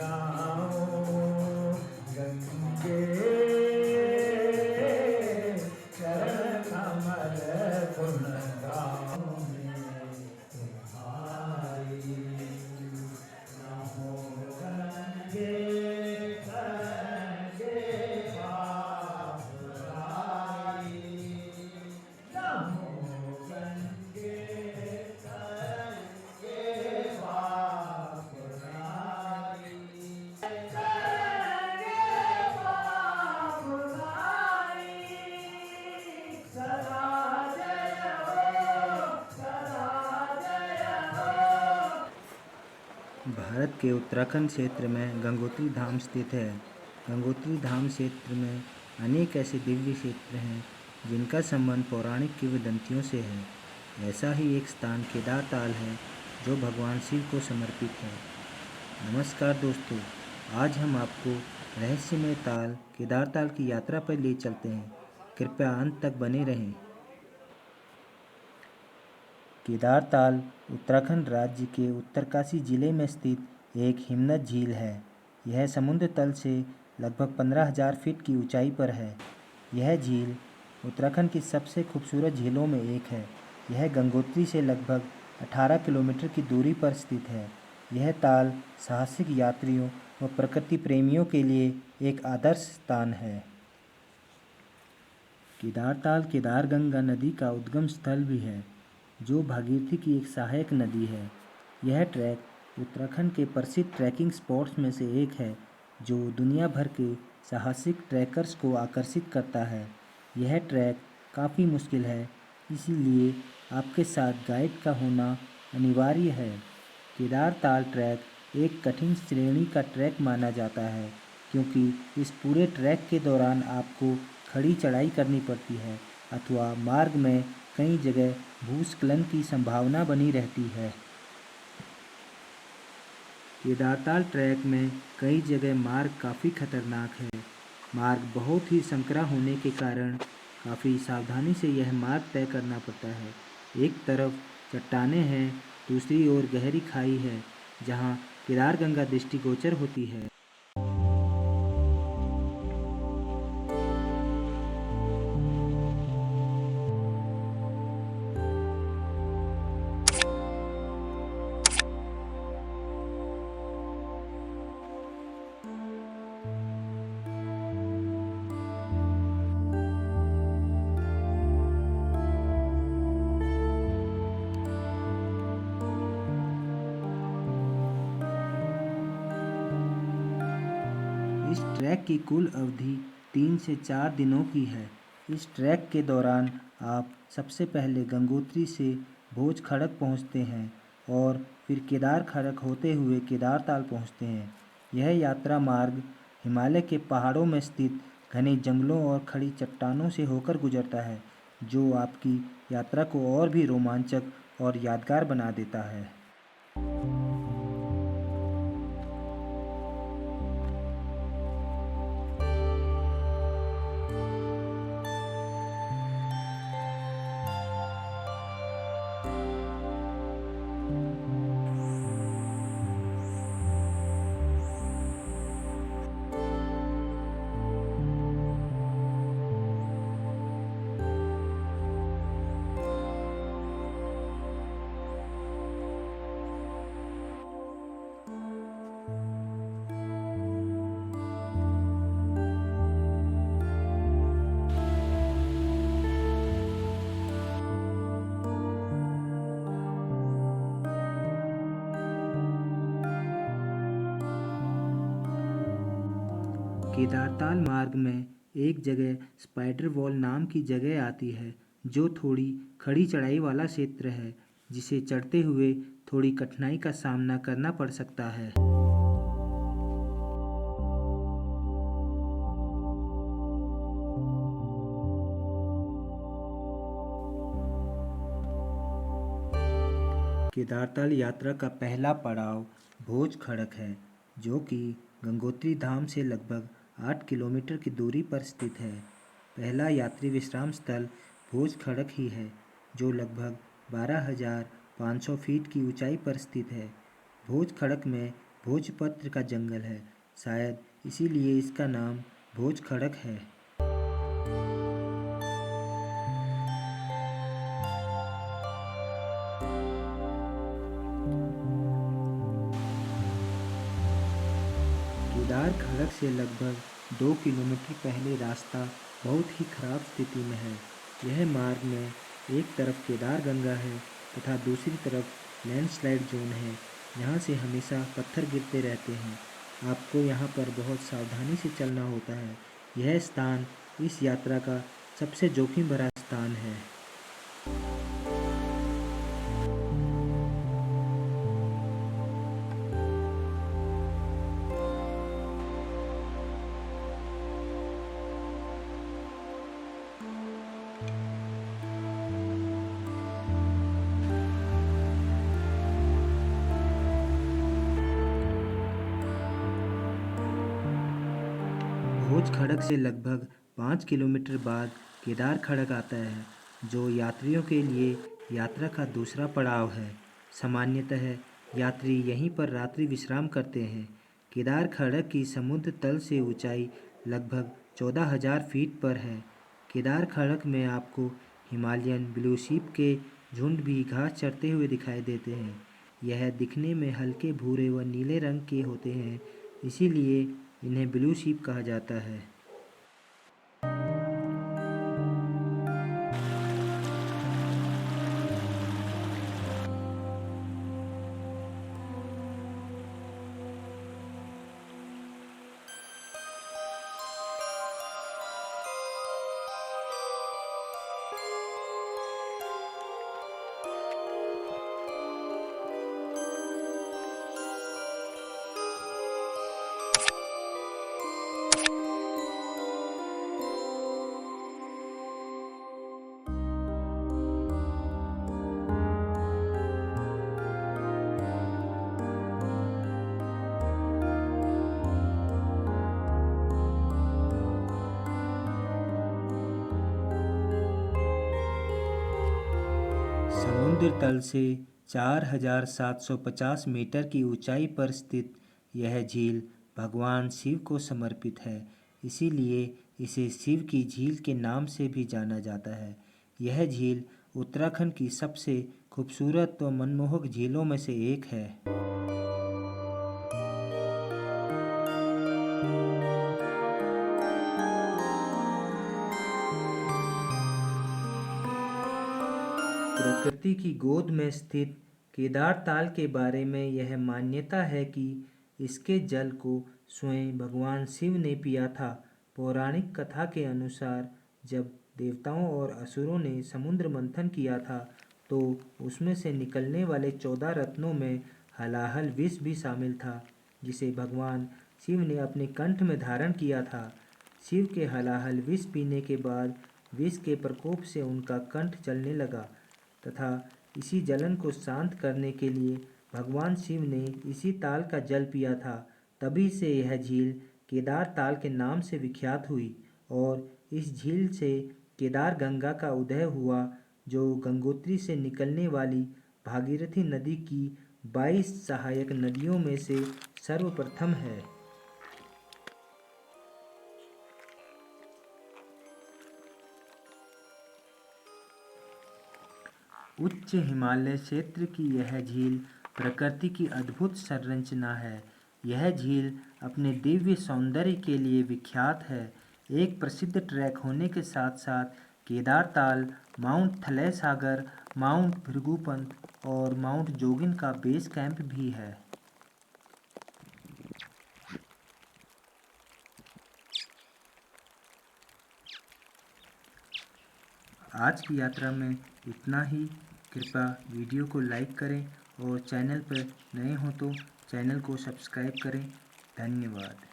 गाऊं गंगे चरण कमल गुण गाऊं मैं तुम्हारी नमो गंगे गंगे बाबुराई नमो गंगे गंगे बाबुराई गंगे बाबुराई सदा जय हो सदा जय हो। भारत के उत्तराखंड क्षेत्र में गंगोत्री धाम स्थित है। गंगोत्री धाम क्षेत्र में अनेक ऐसे दिव्य क्षेत्र हैं जिनका संबंध पौराणिक किंवदंतियों से है। ऐसा ही एक स्थान केदारताल है जो भगवान शिव को समर्पित है। नमस्कार दोस्तों, आज हम आपको रहस्यमय ताल केदारताल की यात्रा पर ले चलते हैं। कृपया अंत तक बने रहें। केदारताल उत्तराखंड राज्य के उत्तरकाशी जिले में स्थित एक हिमनद झील है। यह समुद्र तल से लगभग 15,000 फीट की ऊंचाई पर है। यह झील उत्तराखंड की सबसे खूबसूरत झीलों में एक है। यह गंगोत्री से लगभग 18 किलोमीटर की दूरी पर स्थित है। यह ताल साहसिक यात्रियों व प्रकृति प्रेमियों के लिए एक आदर्श स्थान है। केदारताल केदारगंगा नदी का उद्गम स्थल भी है, जो भागीरथी की एक सहायक नदी है। यह ट्रैक उत्तराखंड के प्रसिद्ध ट्रैकिंग स्पॉट्स में से एक है, जो दुनिया भर के साहसिक ट्रैकर्स को आकर्षित करता है। यह ट्रैक काफ़ी मुश्किल है, इसीलिए आपके साथ गाइड का होना अनिवार्य है। केदारताल ट्रैक एक कठिन श्रेणी का ट्रैक माना जाता है, क्योंकि इस पूरे ट्रैक के दौरान आपको खड़ी चढ़ाई करनी पड़ती है अथवा मार्ग में कई जगह भूस्खलन की संभावना बनी रहती है। केदारताल ट्रैक में कई जगह मार्ग काफ़ी खतरनाक है। मार्ग बहुत ही संकरा होने के कारण काफ़ी सावधानी से यह मार्ग तय करना पड़ता है। एक तरफ चट्टानें हैं, दूसरी ओर गहरी खाई है, जहाँ केदारगंगा दृष्टिगोचर होती है। इस ट्रैक की कुल अवधि 3 से 4 दिनों की है। इस ट्रैक के दौरान आप सबसे पहले गंगोत्री से भोज खड़क पहुंचते हैं और फिर केदार खड़क होते हुए केदारताल पहुंचते हैं। यह यात्रा मार्ग हिमालय के पहाड़ों में स्थित घने जंगलों और खड़ी चट्टानों से होकर गुजरता है, जो आपकी यात्रा को और भी रोमांचक और यादगार बना देता है। केदारताल मार्ग में एक जगह स्पाइडर वॉल नाम की जगह आती है, जो थोड़ी खड़ी चढ़ाई वाला क्षेत्र है, जिसे चढ़ते हुए थोड़ी कठिनाई का सामना करना पड़ सकता है। केदारताल यात्रा का पहला पड़ाव भोज खड़क है, जो कि गंगोत्री धाम से लगभग 8 किलोमीटर की दूरी पर स्थित है। पहला यात्री विश्राम स्थल भोज खड़क ही है, जो लगभग 12,500 फीट की ऊंचाई पर स्थित है। भोज खड़क में भोजपत्र का जंगल है, शायद इसीलिए इसका नाम भोज खड़क है। केदार खड़क से लगभग 2 किलोमीटर पहले रास्ता बहुत ही खराब स्थिति में है। यह मार्ग में एक तरफ केदार गंगा है तथा दूसरी तरफ लैंडस्लाइड जोन है। यहाँ से हमेशा पत्थर गिरते रहते हैं। आपको यहाँ पर बहुत सावधानी से चलना होता है। यह स्थान इस यात्रा का सबसे जोखिम भरा स्थान है। भोज खड़क से लगभग 5 किलोमीटर बाद केदार खड़क आता है, जो यात्रियों के लिए यात्रा का दूसरा पड़ाव है। सामान्यतः यात्री यहीं पर रात्रि विश्राम करते हैं। केदार खड़क की समुद्र तल से ऊंचाई लगभग 14,000 फीट पर है। केदार खड़क में आपको हिमालयन ब्लू शीप के झुंड भी घास चरते हुए दिखाई देते हैं। यह दिखने में हल्के भूरे व नीले रंग के होते हैं, इसीलिए इन्हें ब्लू शीप कहा जाता है। समुद्र तल से 4,750 मीटर की ऊंचाई पर स्थित यह झील भगवान शिव को समर्पित है, इसीलिए इसे शिव की झील के नाम से भी जाना जाता है। यह झील उत्तराखंड की सबसे खूबसूरत व मनमोहक झीलों में से एक है। प्रकृति की गोद में स्थित केदार ताल के बारे में यह मान्यता है कि इसके जल को स्वयं भगवान शिव ने पिया था। पौराणिक कथा के अनुसार जब देवताओं और असुरों ने समुद्र मंथन किया था, तो उसमें से निकलने वाले 14 रत्नों में हलाहल विष भी शामिल था, जिसे भगवान शिव ने अपने कंठ में धारण किया था। शिव के हलाहल विष पीने के बाद विष के प्रकोप से उनका कंठ जलने लगा तथा इसी जलन को शांत करने के लिए भगवान शिव ने इसी ताल का जल पिया था। तभी से यह झील केदार ताल के नाम से विख्यात हुई और इस झील से केदार गंगा का उदय हुआ, जो गंगोत्री से निकलने वाली भागीरथी नदी की 22 सहायक नदियों में से सर्वप्रथम है। उच्च हिमालय क्षेत्र की यह झील प्रकृति की अद्भुत संरचना है। यह झील अपने दिव्य सौंदर्य के लिए विख्यात है। एक प्रसिद्ध ट्रैक होने के साथ साथ केदार ताल, माउंट थलय सागर, माउंट भृगुपंत और माउंट जोगिन का बेस कैंप भी है। आज की यात्रा में इतना ही। कृपया वीडियो को लाइक करें और चैनल पर नए हो तो चैनल को सब्सक्राइब करें। धन्यवाद।